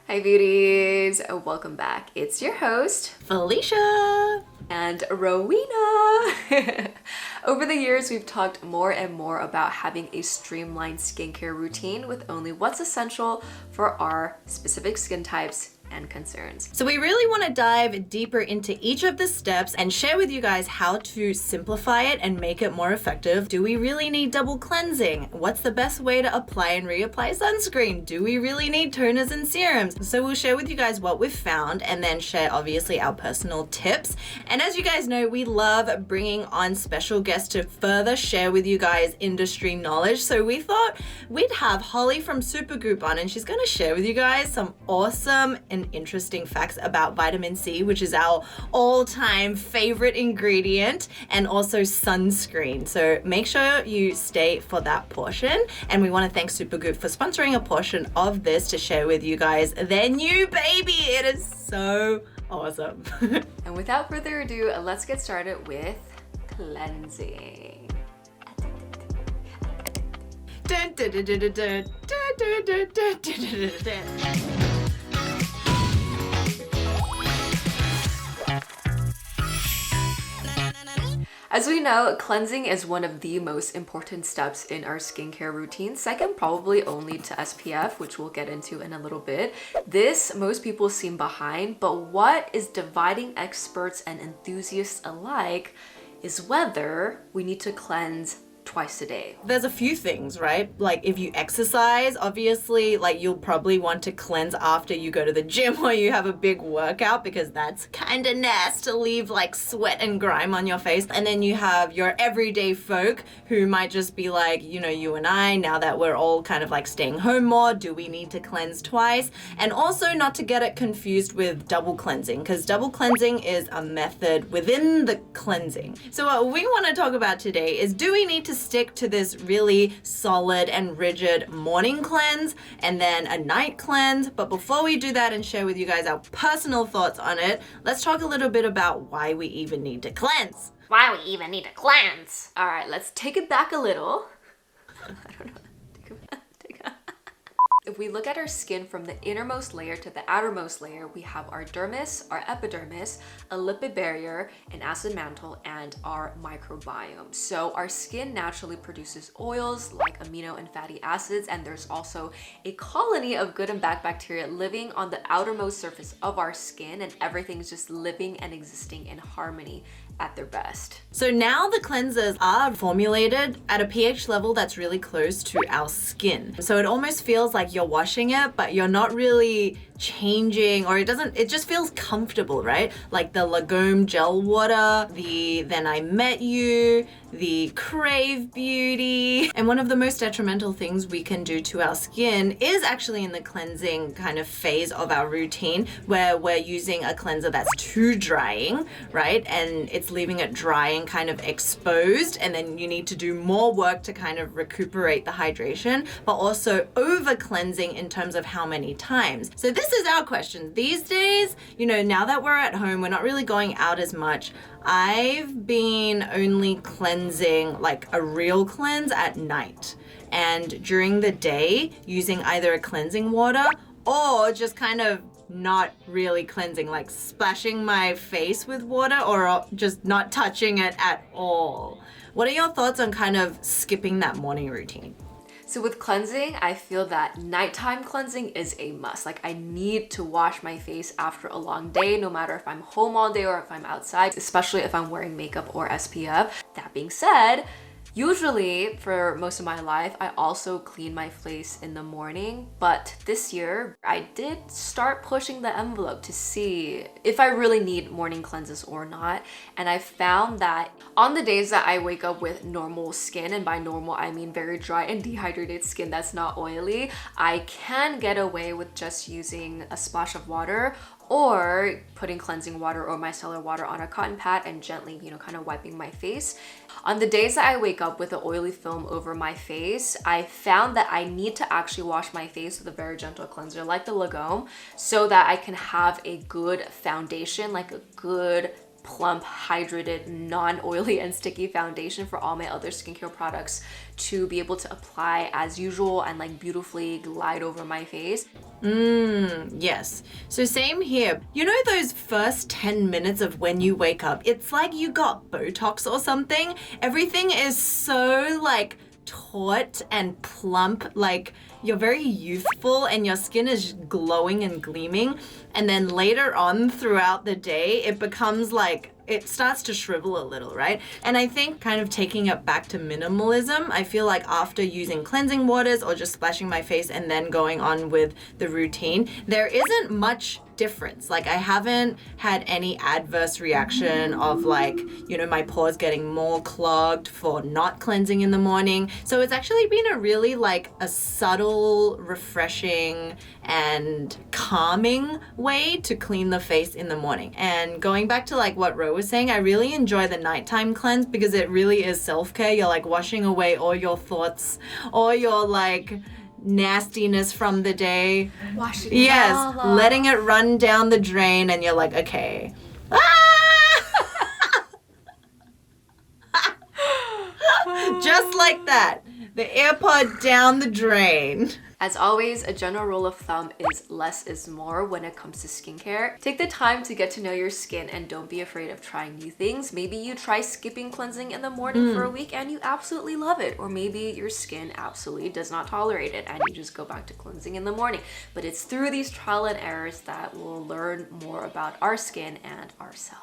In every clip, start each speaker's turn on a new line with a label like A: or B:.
A: Hi beauties, welcome back. It's your host,
B: Felicia
A: and Rowena. Over the years, we've talked more and more about having a streamlined skincare routine with only what's essential for our specific skin types and concerns.
B: So we really want to dive deeper into each of the steps and share with you guys how to simplify it and make it more effective. Do we really need double cleansing? What's the best way to apply and reapply sunscreen? Do we really need toners and serums? So we'll share with you guys what we've found and then share obviously our personal tips. And as you guys know, we love bringing on special guests to further share with you guys industry knowledge. So we thought we'd have Holly from Supergoop on, and she's going to share with you guys some awesome and interesting facts about vitamin C, which is our all-time favorite ingredient, and also sunscreen. So make sure you stay for that portion. And we want to thank Supergoop for sponsoring a portion of this to share with you guys their new baby. It is so awesome.
A: And without further ado, let's get started with cleansing.
B: Dun, dun, dun, dun, dun, dun, dun, dun, dun, dun, dun, dun.
A: As we know, cleansing is one of the most important steps in our skincare routine, second probably only to SPF, which we'll get into in a little bit. This most people seem behind, but what is dividing experts and enthusiasts alike is whether we need to cleanse twice a day.
B: There's a few things, right? Like if you exercise, obviously, like you'll probably want to cleanse after you go to the gym or you have a big workout, because that's kind of nasty to leave like sweat and grime on your face. And then you have your everyday folk who might just be like, you know, you and I, now that we're all kind of like staying home more, do we need to cleanse twice? And also not to get it confused with double cleansing, because double cleansing is a method within the cleansing. So what we want to talk about today is, do we need to stick to this really solid and rigid morning cleanse and then a night cleanse? But before we do that and share with you guys our personal thoughts on it, let's talk a little bit about why we even need to cleanse.
A: Why we even need to cleanse. All right, let's take it back a little. I don't know. If we look at our skin from the innermost layer to the outermost layer, we have our dermis, our epidermis, a lipid barrier, an acid mantle, and our microbiome. So our skin naturally produces oils like amino and fatty acids, and there's also a colony of good and bad bacteria living on the outermost surface of our skin, and everything's just living and existing in harmony at their best.
B: So now the cleansers are formulated at a pH level that's really close to our skin. So it almost feels like you're washing it, but you're not really changing, or it just feels comfortable, right? Like the Lagom gel water, the Then I Met You, the Krave beauty. And one of the most detrimental things we can do to our skin is actually in the cleansing kind of phase of our routine, where we're using a cleanser that's too drying, right? And it's leaving it dry and kind of exposed, and then you need to do more work to kind of recuperate the hydration, but also over cleansing in terms of how many times. So this is our question. These days, you know, now that we're at home, we're not really going out as much. I've been only cleansing like a real cleanse at night, and during the day using either a cleansing water or just kind of not really cleansing, like splashing my face with water or just not touching it at all. What are your thoughts on kind of skipping that morning routine?
A: So with cleansing, I feel that nighttime cleansing is a must. Like I need to wash my face after a long day, no matter if I'm home all day or if I'm outside, especially if I'm wearing makeup or SPF. That being said, usually for most of my life, I also clean my face in the morning, but this year I did start pushing the envelope to see if I really need morning cleanses or not. And I found that on the days that I wake up with normal skin, and by normal I mean very dry and dehydrated skin that's not oily, I can get away with just using a splash of water or putting cleansing water or micellar water on a cotton pad and gently, you know, kind of wiping my face. On the days that I wake up with an oily film over my face, I found that I need to actually wash my face with a very gentle cleanser like the Lagom, so that I can have a good foundation, like a good plump, hydrated, non-oily and sticky foundation for all my other skincare products to be able to apply as usual and like beautifully glide over my face.
B: Yes. So same here. You know those first 10 minutes of when you wake up, it's like you got Botox or something. Everything is so like taut and plump, like you're very youthful and your skin is glowing and gleaming. And then later on throughout the day, it becomes like, it starts to shrivel a little, right? And I think kind of taking it back to minimalism, I feel like after using cleansing waters or just splashing my face and then going on with the routine, there isn't much difference. Like I haven't had any adverse reaction of like, you know, my pores getting more clogged for not cleansing in the morning. So it's actually been a really like a subtle, refreshing and calming way to clean the face in the morning. And going back to like what Ro was saying, I really enjoy the nighttime cleanse because it really is self-care. You're like washing away all your thoughts, all your like nastiness from the day.
A: Washing
B: yes, letting it run down the drain and you're like, okay. Just like that. The AirPod down the drain.
A: As always, a general rule of thumb is less is more when it comes to skincare. Take the time to get to know your skin and don't be afraid of trying new things. Maybe you try skipping cleansing in the morning for a week and you absolutely love it. Or maybe your skin absolutely does not tolerate it and you just go back to cleansing in the morning. But it's through these trial and errors that we'll learn more about our skin and ourselves.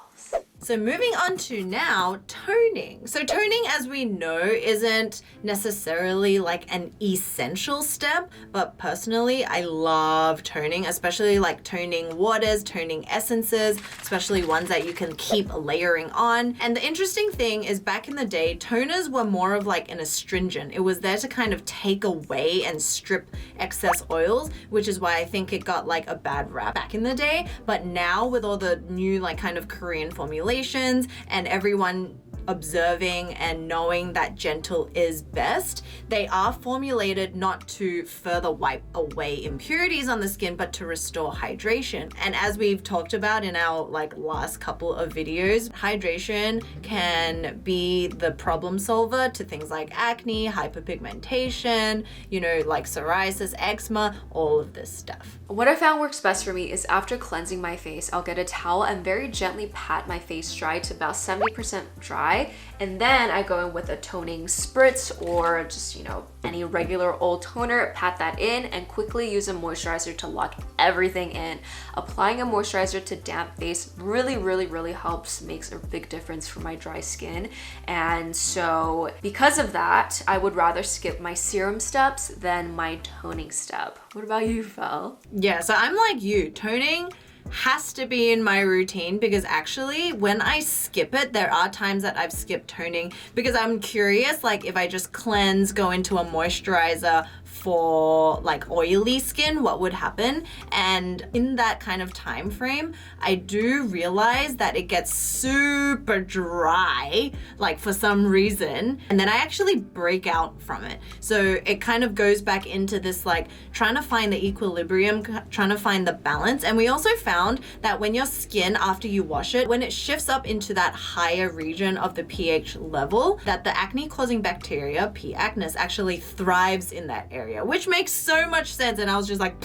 B: So moving on to now, toning. So toning, as we know, isn't necessarily like an essential step, but personally, I love toning, especially like toning waters, toning essences, especially ones that you can keep layering on. And the interesting thing is back in the day, toners were more of like an astringent. It was there to kind of take away and strip excess oils, which is why I think it got like a bad rap back in the day. But now with all the new like kind of Korean formulations and everyone observing and knowing that gentle is best, they are formulated not to further wipe away impurities on the skin, but to restore hydration. And as we've talked about in our like last couple of videos, hydration can be the problem solver to things like acne, hyperpigmentation, you know, like psoriasis, eczema, all of this stuff.
A: What I found works best for me is after cleansing my face, I'll get a towel and very gently pat my face dry to about 70% dry. And then I go in with a toning spritz or just, you know, any regular old toner, pat that in and quickly use a moisturizer to lock everything in. Applying a moisturizer to damp face really helps, makes a big difference for my dry skin. And so because of that, I would rather skip my serum steps than my toning step. What about you, Fel?
B: Yeah, so I'm like you. Toning has to be in my routine because actually when I skip it, there are times that I've skipped toning because I'm curious, like if I just cleanse, go into a moisturizer for like oily skin, what would happen? And in that kind of time frame, I do realize that it gets super dry, like for some reason, and then I actually break out from it. So it kind of goes back into this like trying to find the equilibrium, trying to find the balance. And we also found that when your skin, after you wash it, when it shifts up into that higher region of the pH level, that the acne causing bacteria, P. acnes, actually thrives in that area, which makes so much sense. And I was just like,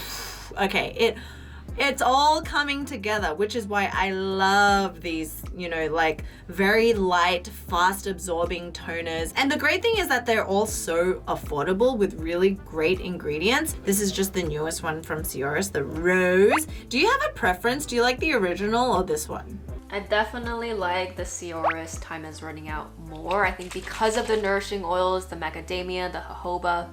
B: okay, it's all coming together, which is why I love these, you know, like very light, fast absorbing toners. And the great thing is that they're all so affordable with really great ingredients. This is just the newest one from Sioris, the Rose. Do you have a preference? Do you like the original or this one?
A: I definitely like the Sioris Time Is Running Out more. I think because of the nourishing oils, the macadamia, the jojoba.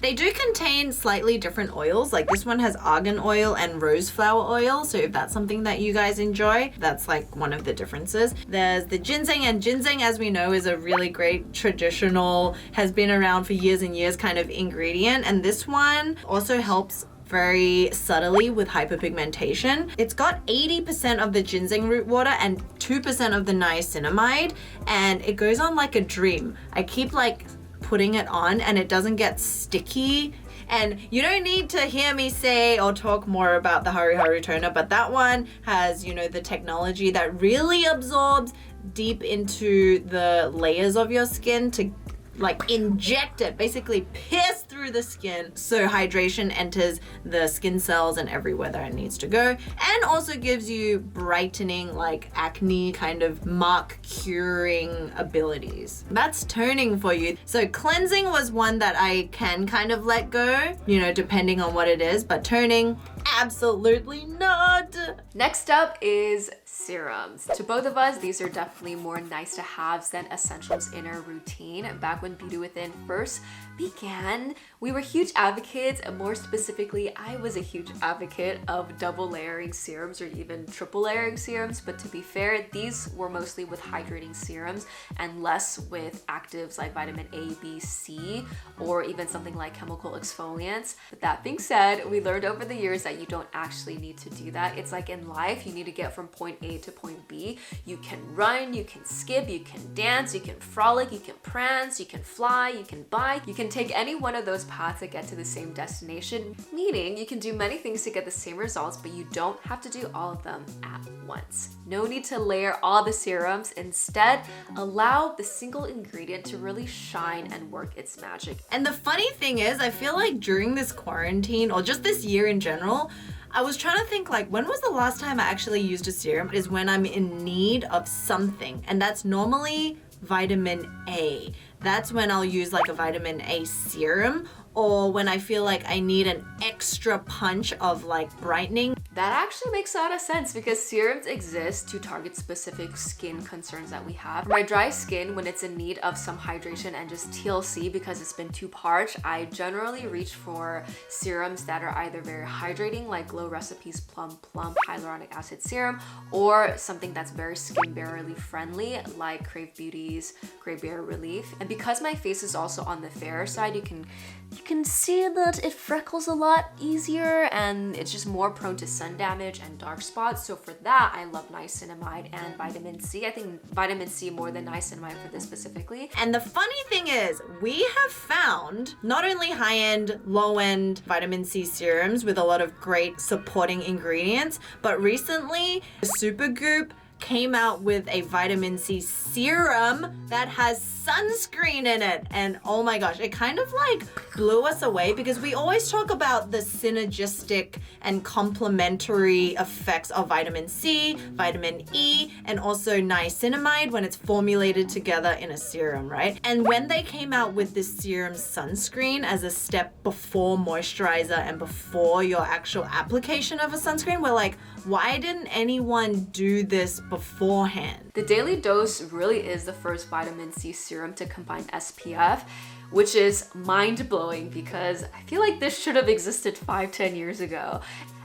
B: They do contain slightly different oils, like this one has argan oil and rose flower oil, so if that's something that you guys enjoy, that's like one of the differences. There's the ginseng, and ginseng, as we know, is a really great traditional, has been around for years and years kind of ingredient, and this one also helps very subtly with hyperpigmentation. It's got 80% of the ginseng root water and 2% of the niacinamide, and it goes on like a dream. I keep like putting it on and it doesn't get sticky And you don't need to hear me say or talk more about the Haruharu toner, but that one has, you know, the technology that really absorbs deep into the layers of your skin to like inject it, basically pierce through the skin so hydration enters the skin cells and everywhere that it needs to go, and also gives you brightening, like acne kind of mark curing abilities. That's toning for you. So cleansing was one that I can kind of let go, you know, depending on what it is, but toning, absolutely not.
A: Next up is serums. To both of us, these are definitely more nice to haves than essentials in our routine. Back when Beauty Within first began, we were huge advocates, and more specifically, I was a huge advocate of double layering serums or even triple layering serums. But to be fair, these were mostly with hydrating serums and less with actives like vitamin A, B, C, or even something like chemical exfoliants. But that being said, we learned over the years that you don't actually need to do that. It's like in life, you need to get from point A to point B. You can run, you can skip, you can dance, you can frolic, you can prance, you can fly, you can bike, you can take any one of those paths that get to the same destination, meaning you can do many things to get the same results, but you don't have to do all of them at once. No need to layer all the serums. Instead, allow the single ingredient to really shine and work its magic.
B: And the funny thing is, I feel like during this quarantine or just this year in general, I was trying to think like, when was the last time I actually used a serum? Is when I'm in need of something, and that's normally vitamin A. That's when I'll use like a vitamin A serum, or when I feel like I need an extra punch of like brightening.
A: That actually makes a lot of sense because serums exist to target specific skin concerns that we have. For my dry skin, when it's in need of some hydration and just TLC because it's been too parched, I generally reach for serums that are either very hydrating, like Glow Recipes Plum Hyaluronic Acid Serum, or something that's very skin barrier friendly, like Krave Beauty's Gray Barrier Relief. And because my face is also on the fairer side, you can see that it freckles a lot easier and it's just more prone to sun damage and dark spots. So for that, I love niacinamide and vitamin C. I think vitamin C more than niacinamide for this specifically.
B: And the funny thing is, we have found not only high-end, low-end vitamin C serums with a lot of great supporting ingredients, but recently Supergoop came out with a vitamin C serum that has sunscreen in it, and oh my gosh, it kind of like blew us away because we always talk about the synergistic and complementary effects of vitamin C, vitamin E, and also niacinamide when it's formulated together in a serum, right? And when they came out with this serum sunscreen as a step before moisturizer and before your actual application of a sunscreen, we're like, why didn't anyone do this beforehand?
A: The Daily Dose really is the first vitamin C serum to combine SPF, which is mind-blowing because I feel like this should have existed 5-10 years ago.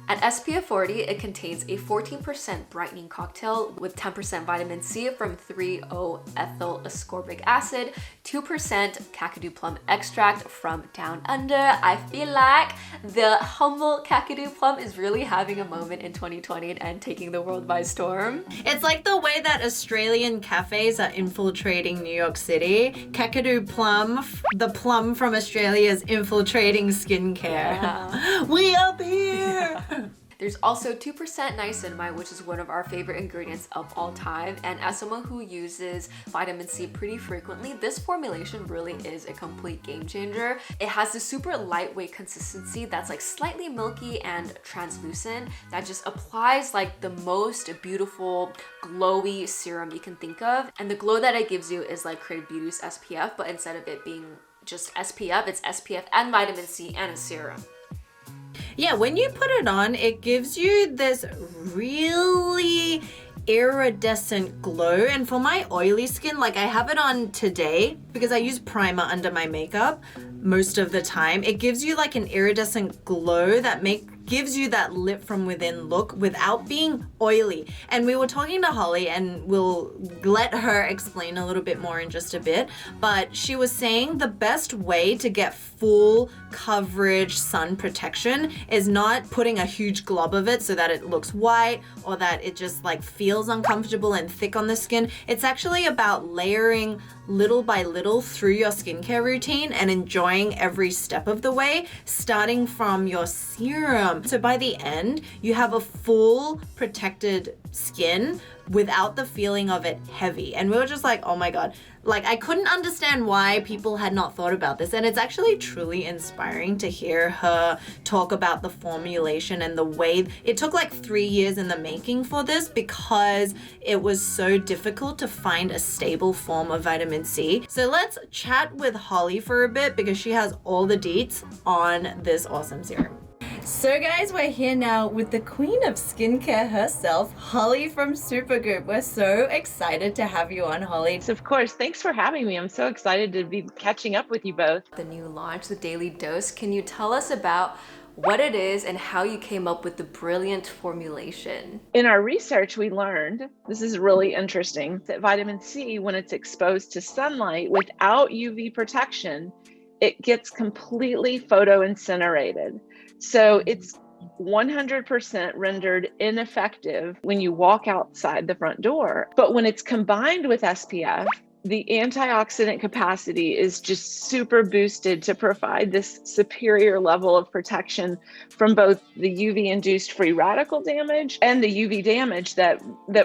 A: At SPF 40, it contains a 14% brightening cocktail with 10% vitamin C from 3-O-ethyl ascorbic acid, 2% Kakadu plum extract from down under. I feel like the humble Kakadu plum is really having a moment in 2020 and taking the world by storm.
B: It's like the way that Australian cafes are infiltrating New York City. Kakadu plum, the plum from Australia, is infiltrating skincare.
A: Yeah.
B: We up here!
A: There's also 2% niacinamide, which is one of our favorite ingredients of all time. And as someone who uses vitamin C pretty frequently, this formulation really is a complete game changer. It has this super lightweight consistency that's like slightly milky and translucent that just applies like the most beautiful glowy serum you can think of. And the glow that it gives you is like Krave Beauty's SPF, but instead of it being just SPF, it's SPF and vitamin C and a serum.
B: Yeah, when you put it on, it gives you this really iridescent glow. And for my oily skin, like I have it on today because I use primer under my makeup most of the time. It gives you like an iridescent glow that gives you that lit from within look without being oily. And we were talking to Holly, and we'll let her explain a little bit more in just a bit, but she was saying the best way to get full coverage sun protection is not putting a huge glob of it so that it looks white or that it just like feels uncomfortable and thick on the skin. It's actually about layering little by little through your skincare routine and enjoying trying every step of the way, starting from your serum. So by the end, you have a full protected skin without the feeling of it heavy. And we were just like, oh my God. Like, I couldn't understand why people had not thought about this. And it's actually truly inspiring to hear her talk about the formulation and the way it took like 3 years in the making for this, because it was so difficult to find a stable form of vitamin C. So let's chat with Holly for a bit, because she has all the deets on this awesome serum. So guys, we're here now with the queen of skincare herself, Holly from Supergoop. We're so excited to have you on, Holly.
C: Of course, thanks for having me. I'm so excited to be catching up with you both.
A: The new launch, the Daily Dose. Can you tell us about what it is and how you came up with the brilliant formulation?
C: In our research, we learned, this is really interesting, that vitamin C, when it's exposed to sunlight without UV protection, it gets completely photoincinerated. So it's 100% rendered ineffective when you walk outside the front door. But when it's combined with SPF, the antioxidant capacity is just super boosted to provide this superior level of protection from both the UV-induced free radical damage and the UV damage that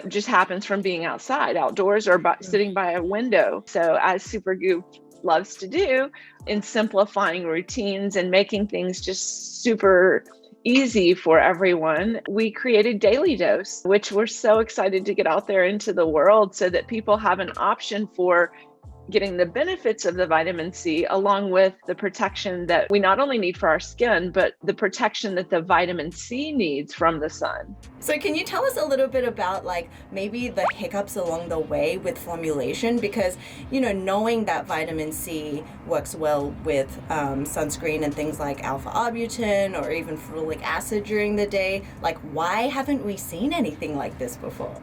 C: just happens from being outdoors, or sitting by a window. So as Supergoop loves to do, in simplifying routines and making things just super easy for everyone, we created Daily Dose, which we're so excited to get out there into the world so that people have an option for getting the benefits of the vitamin C, along with the protection that we not only need for our skin, but the protection that the vitamin C needs from the sun.
B: So can you tell us a little bit about like maybe the hiccups along the way with formulation? Because, you know, knowing that vitamin C works well with sunscreen and things like alpha arbutin or even ferulic acid during the day, like why haven't we seen anything like this before?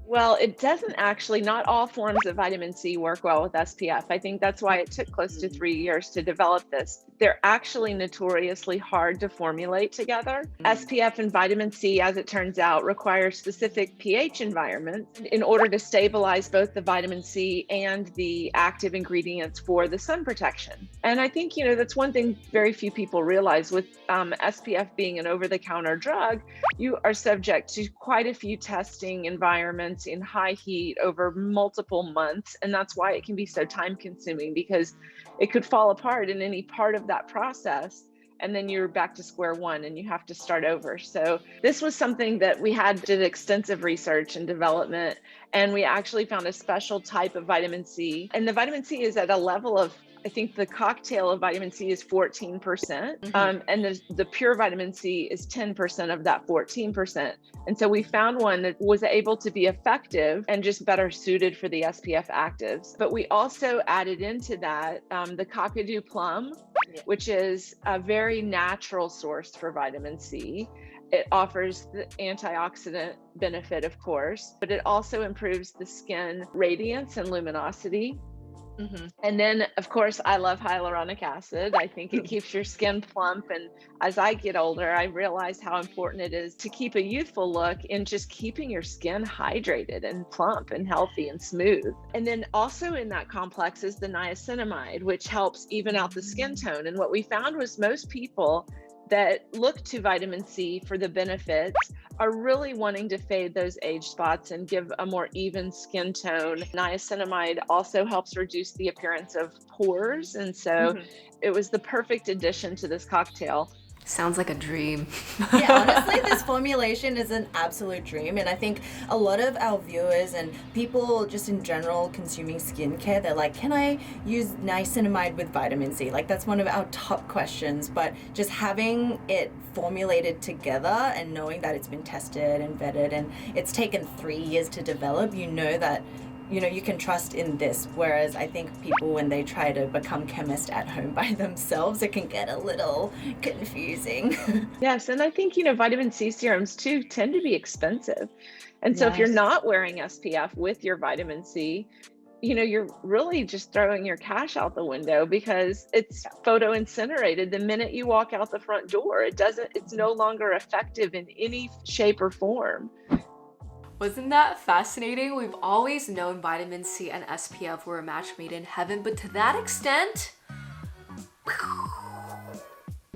C: Well, it doesn't actually, not all forms of vitamin C work well with SPF. I think that's why it took close to 3 years to develop this. They're actually notoriously hard to formulate together. SPF and vitamin C, as it turns out, require specific pH environments in order to stabilize both the vitamin C and the active ingredients for the sun protection. And I think, you know, that's one thing very few people realize with SPF being an over-the-counter drug, you are subject to quite a few testing environments in high heat over multiple months. And that's why it can be so time consuming, because it could fall apart in any part of that process. And then you're back to square one and you have to start over. So this was something that we did extensive research and development. And we actually found a special type of vitamin C. And the vitamin C is at a level of, I think the cocktail of vitamin C is 14%, and the pure vitamin C is 10% of that 14%. And so we found one that was able to be effective and just better suited for the SPF actives. But we also added into that the Kakadu Plum, which is a very natural source for vitamin C. It offers the antioxidant benefit, of course, but it also improves the skin radiance and luminosity. And then, of course, I love hyaluronic acid. I think it keeps your skin plump. And as I get older, I realize how important it is to keep a youthful look in just keeping your skin hydrated and plump and healthy and smooth. And then also in that complex is the niacinamide, which helps even out the skin tone. And what we found was most people that look to vitamin C for the benefits are really wanting to fade those age spots and give a more even skin tone. Niacinamide also helps reduce the appearance of pores. And so it was the perfect addition to this cocktail.
A: Sounds like a dream.
B: Yeah, honestly, this formulation is an absolute dream. And I think a lot of our viewers and people just in general consuming skincare, they're like, can I use niacinamide with vitamin C? Like, that's one of our top questions. But just having it formulated together and knowing that it's been tested and vetted and it's taken 3 years to develop, you know that you can trust in this. Whereas I think people, when they try to become chemists at home by themselves, it can get a little confusing.
C: Yes, and I think, vitamin C serums too tend to be expensive. And so if you're not wearing SPF with your vitamin C, you're really just throwing your cash out the window, because it's photo incinerated the minute you walk out the front door. It's no longer effective in any shape or form.
A: Wasn't that fascinating? We've always known vitamin C and SPF were a match made in heaven, but to that extent,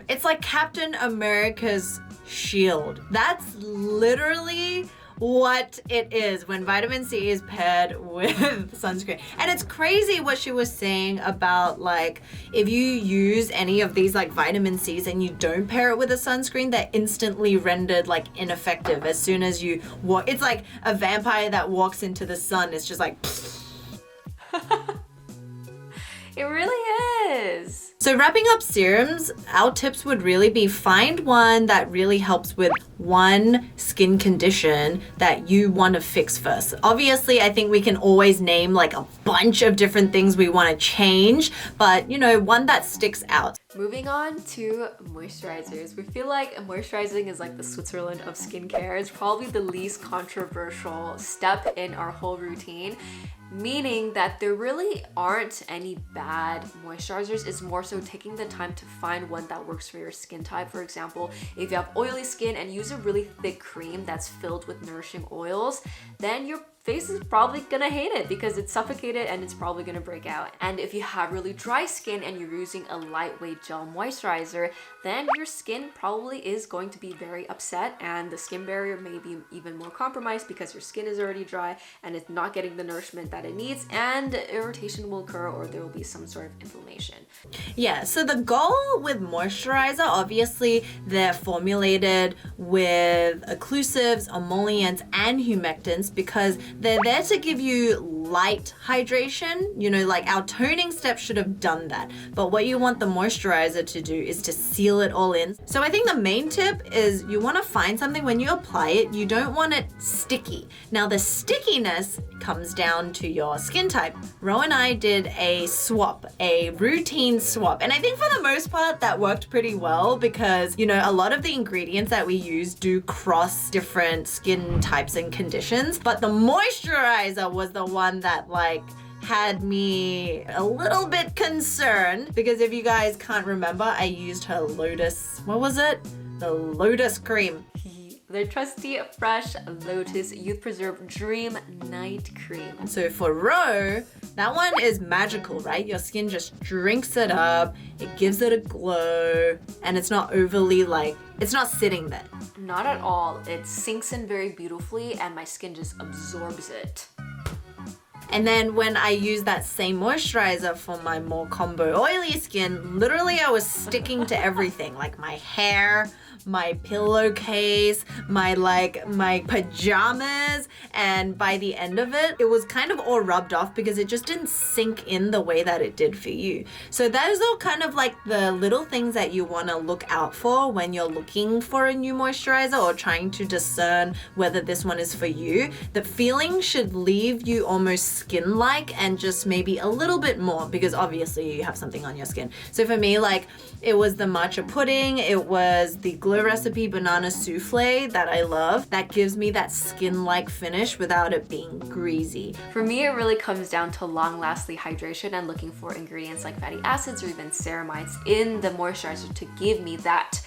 B: It's like Captain America's shield. That's literally what it is when vitamin C is paired with sunscreen. And it's crazy what she was saying about like if you use any of these like vitamin C's and you don't pair it with a sunscreen, they're instantly rendered like ineffective as soon as you walk. It's like a vampire that walks into the sun. It's just like
A: It really is.
B: So wrapping up serums, our tips would really be find one that really helps with one skin condition that you want to fix first. Obviously, I think we can always name like a bunch of different things we want to change, but you know, one that sticks out.
A: Moving on to moisturizers. We feel like moisturizing is like the Switzerland of skincare. It's probably the least controversial step in our whole routine, meaning that there really aren't any bad moisturizers. It's more so taking the time to find one that works for your skin type. For example, if you have oily skin and use a really thick cream that's filled with nourishing oils, then your face is probably gonna hate it because it's suffocated and it's probably gonna break out. And if you have really dry skin and you're using a lightweight gel moisturizer, then your skin probably is going to be very upset and the skin barrier may be even more compromised because your skin is already dry and it's not getting the nourishment that it needs, and irritation will occur or there will be some sort of inflammation.
B: Yeah, so the goal with moisturizer, obviously they're formulated with occlusives, emollients, and humectants because they're there to give you light hydration. You know, like our toning step should have done that. But what you want the moisturizer to do is to seal it all in. So I think the main tip is you want to find something when you apply it, you don't want it sticky. Now the stickiness comes down to your skin type. Ro and I did a swap, a routine swap. And I think for the most part that worked pretty well because, you know, a lot of the ingredients that we use do cross different skin types and conditions. But the moisturizer was the one that like had me a little bit concerned because if you guys can't remember, I used her Lotus, what was it? The Lotus cream.
A: Their trusty fresh Lotus Youth Preserve Dream Night Cream.
B: So for Ro, that one is magical, right? Your skin just drinks it up, it gives it a glow, and it's not overly like, it's not sitting there.
A: Not at all. It sinks in very beautifully and my skin just absorbs it.
B: And then when I use that same moisturizer for my more combo oily skin, literally I was sticking to everything, like my hair, my pillowcase, my pajamas, and by the end of it, it was kind of all rubbed off because it just didn't sink in the way that it did for you. So those are kind of like the little things that you want to look out for when you're looking for a new moisturizer or trying to discern whether this one is for you. The feeling should leave you almost skin-like and just maybe a little bit more because obviously you have something on your skin. So for me, like it was the matcha pudding, it was the Glow Recipe banana souffle that I love. That gives me that skin-like finish without it being greasy.
A: For me, it really comes down to long-lasting hydration and looking for ingredients like fatty acids or even ceramides in the moisturizer to give me that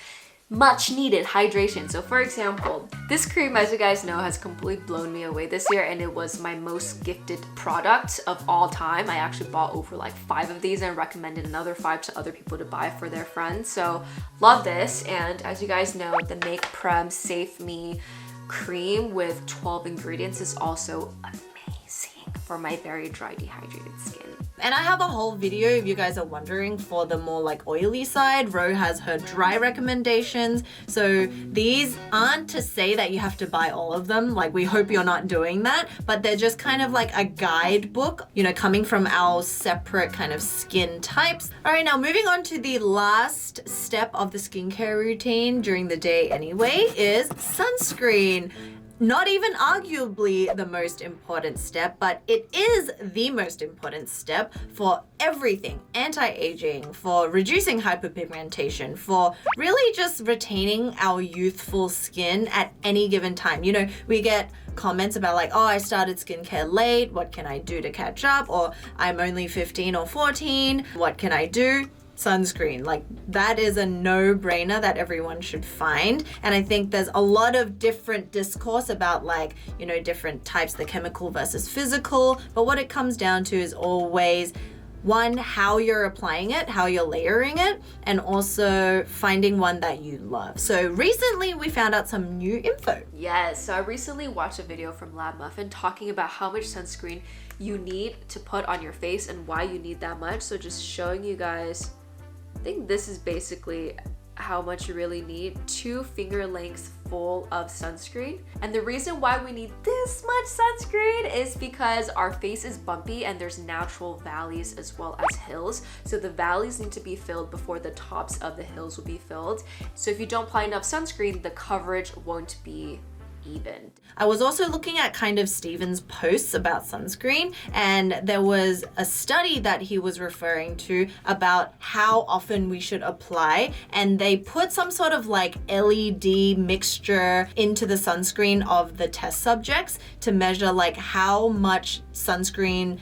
A: much needed hydration. So for example, this cream, as you guys know, has completely blown me away this year and it was my most gifted product of all time. I actually bought over like 5 of these and recommended another 5 to other people to buy for their friends. So love this. And as you guys know, the Make Prem Save Me cream with 12 ingredients is also amazing for my very dry, dehydrated skin.
B: And I have a whole video, if you guys are wondering, for the more like oily side. Ro has her dry recommendations. So these aren't to say that you have to buy all of them. Like we hope you're not doing that, but they're just kind of like a guidebook, you know, coming from our separate kind of skin types. All right, now moving on to the last step of the skincare routine during the day anyway is sunscreen. Not even arguably the most important step, but it is the most important step for everything. Anti-aging, for reducing hyperpigmentation, for really just retaining our youthful skin at any given time. You know, we get comments about like, oh, I started skincare late, what can I do to catch up? Or I'm only 15 or 14, what can I do? Sunscreen. Like that is a no-brainer that everyone should find. And I think there's a lot of different discourse about like, you know, different types, the chemical versus physical. But what it comes down to is always one, how you're applying it, how you're layering it, and also finding one that you love. So recently we found out some new info.
A: Yes, so I recently watched a video from Lab Muffin talking about how much sunscreen you need to put on your face and why you need that much. So just showing you guys, I think this is basically how much you really need. 2 finger lengths full of sunscreen. And the reason why we need this much sunscreen is because our face is bumpy and there's natural valleys as well as hills. So the valleys need to be filled before the tops of the hills will be filled. So if you don't apply enough sunscreen, the coverage won't be even.
B: I was also looking at kind of Steven's posts about sunscreen, and there was a study that he was referring to about how often we should apply, and they put some sort of like LED mixture into the sunscreen of the test subjects to measure like how much sunscreen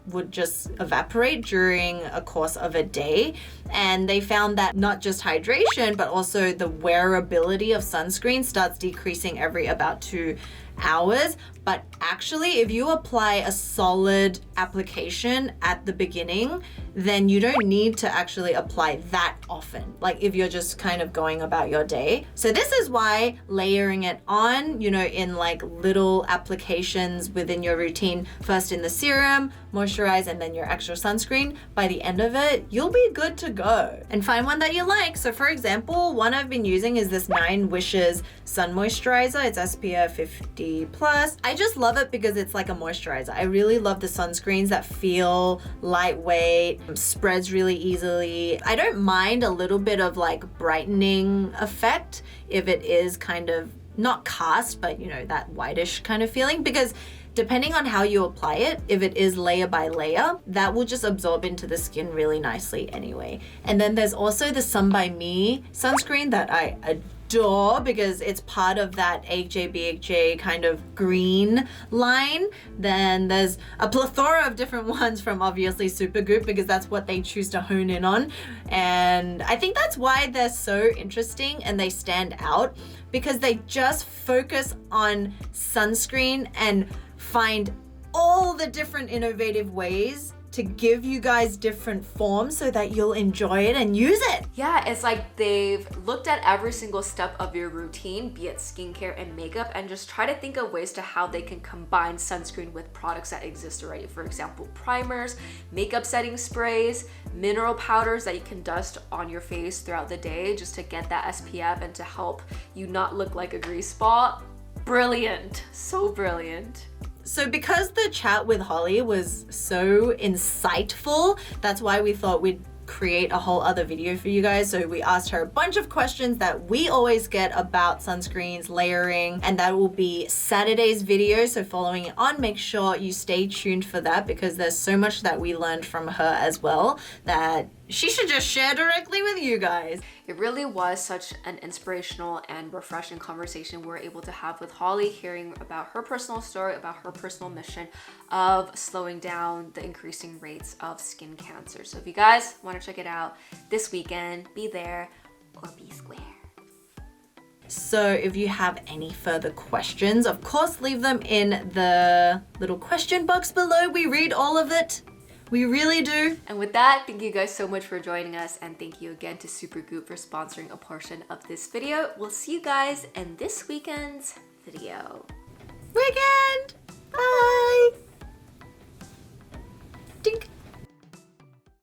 B: would just evaporate during a course of a day. And they found that not just hydration, but also the wearability of sunscreen starts decreasing every about 2 hours. But actually, if you apply a solid application at the beginning, then you don't need to actually apply that often, like if you're just kind of going about your day. So this is why layering it on, you know, in like little applications within your routine, first in the serum, moisturize, and then your extra sunscreen, by the end of it, you'll be good to go. And find one that you like. So for example, one I've been using is this 9 Wishes Sun Moisturizer. It's SPF 50 plus. I just love it because it's like a moisturizer. I really love the sunscreens that feel lightweight, spreads really easily. I don't mind a little bit of like brightening effect if it is kind of not cast, but you know, that whitish kind of feeling, because depending on how you apply it, if it is layer by layer, that will just absorb into the skin really nicely anyway. And then there's also the Sun by Me sunscreen that I adore because it's part of that HA/BHA kind of green line. Then there's a plethora of different ones from obviously Supergoop because that's what they choose to hone in on. And I think that's why they're so interesting and they stand out, because they just focus on sunscreen and find all the different innovative ways to give you guys different forms so that you'll enjoy it and use it.
A: Yeah, it's like they've looked at every single step of your routine, be it skincare and makeup, and just try to think of ways to how they can combine sunscreen with products that exist already. For example, primers, makeup setting sprays, mineral powders that you can dust on your face throughout the day just to get that SPF and to help you not look like a grease ball. Brilliant, so brilliant.
B: So because the chat with Holly was so insightful, that's why we thought we'd create a whole other video for you guys. So we asked her a bunch of questions that we always get about sunscreens, layering, and that will be Saturday's video. So following it on, make sure you stay tuned for that because there's so much that we learned from her as well that she should just share directly with you guys.
A: It really was such an inspirational and refreshing conversation we were able to have with Holly, hearing about her personal story, about her personal mission of slowing down the increasing rates of skin cancer. So if you guys want to check it out this weekend, be there or be square.
B: So if you have any further questions, of course, leave them in the little question box below. We read all of it. We really do.
A: And with that, thank you guys so much for joining us, and thank you again to Supergoop for sponsoring a portion of this video. We'll see you guys in this weekend's video.
B: Weekend! Bye!